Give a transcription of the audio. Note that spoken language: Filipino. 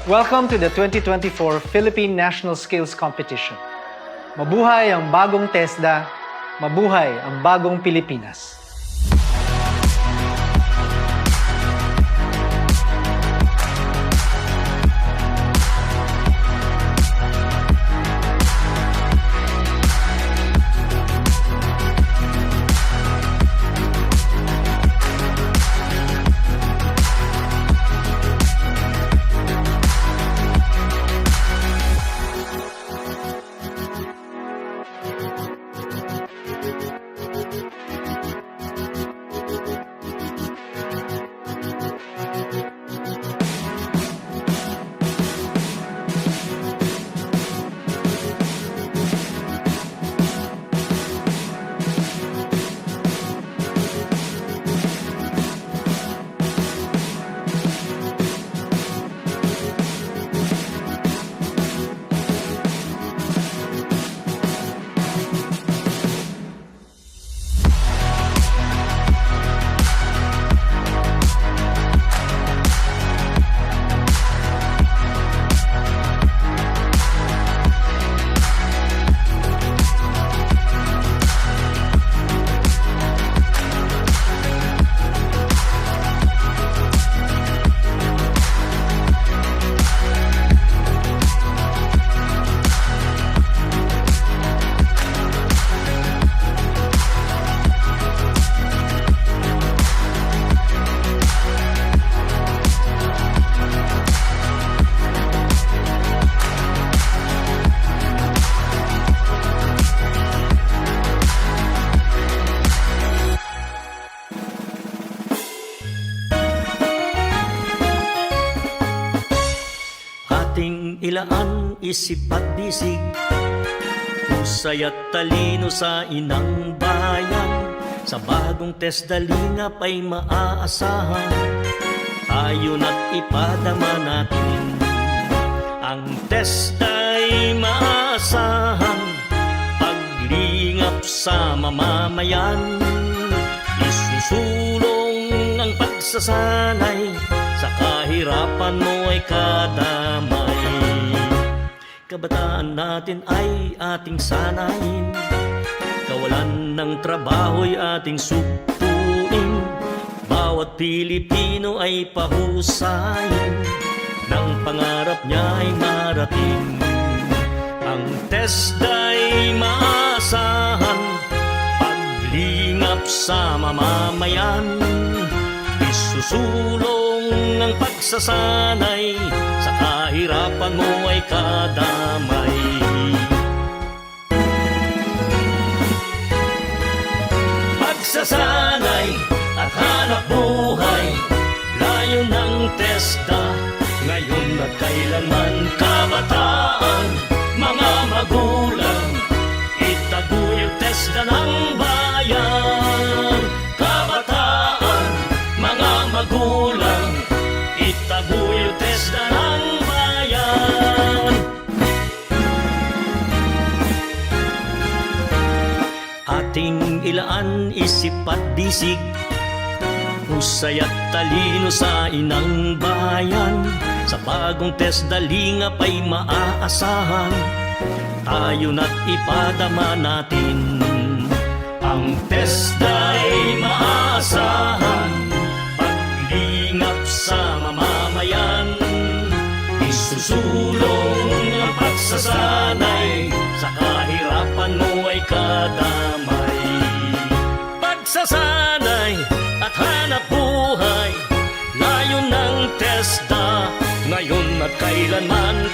Welcome to the 2024 Philippine National Skills Competition. Mabuhay ang bagong TESDA, mabuhay ang bagong Pilipinas. Ating ilaan isip at bisig, husay at talino sa inang bayan. Sa bagong TESDA lingap ay maaasahan, tayo na't ipadama natin. Ang TESDA ay maaasahan, paglingap sa mamamayan. Isusulong ang pagsasanay, sa kahirapan mo ay kadamay. Kabataan natin ay ating sanayin, kawalan ng trabaho'y ating supuin. Bawat Pilipino ay pahusayin, ng pangarap niya ay marating. Ang TESDA'y maasahan, paglingap sa mamamayan. Isusulong ang pagsasanay, sa kahirapan mo ay kadamay. Pagsasanay at hanap buhay, layo ng TESDA, ngayon at kailanman. Kabataan, mga magulang, itaguyod TESDA ng bayan. Kabataan, mga magulang, itaguyod TESDA ng bayan. Ating ilaan isip at bisig, husay at talino sa inang bayan. Sa bagong TESDA lingap ay maaasahan, tayo na't ipadama natin. Ang TESDA ay maaasahan, paglingap sa mamamayan. Isusulong ang pagsasanay, sa kahirapan mo ay kadamay. Pagsasanay at hanap buhay, layo ng TESDA, ngayon at kailanman.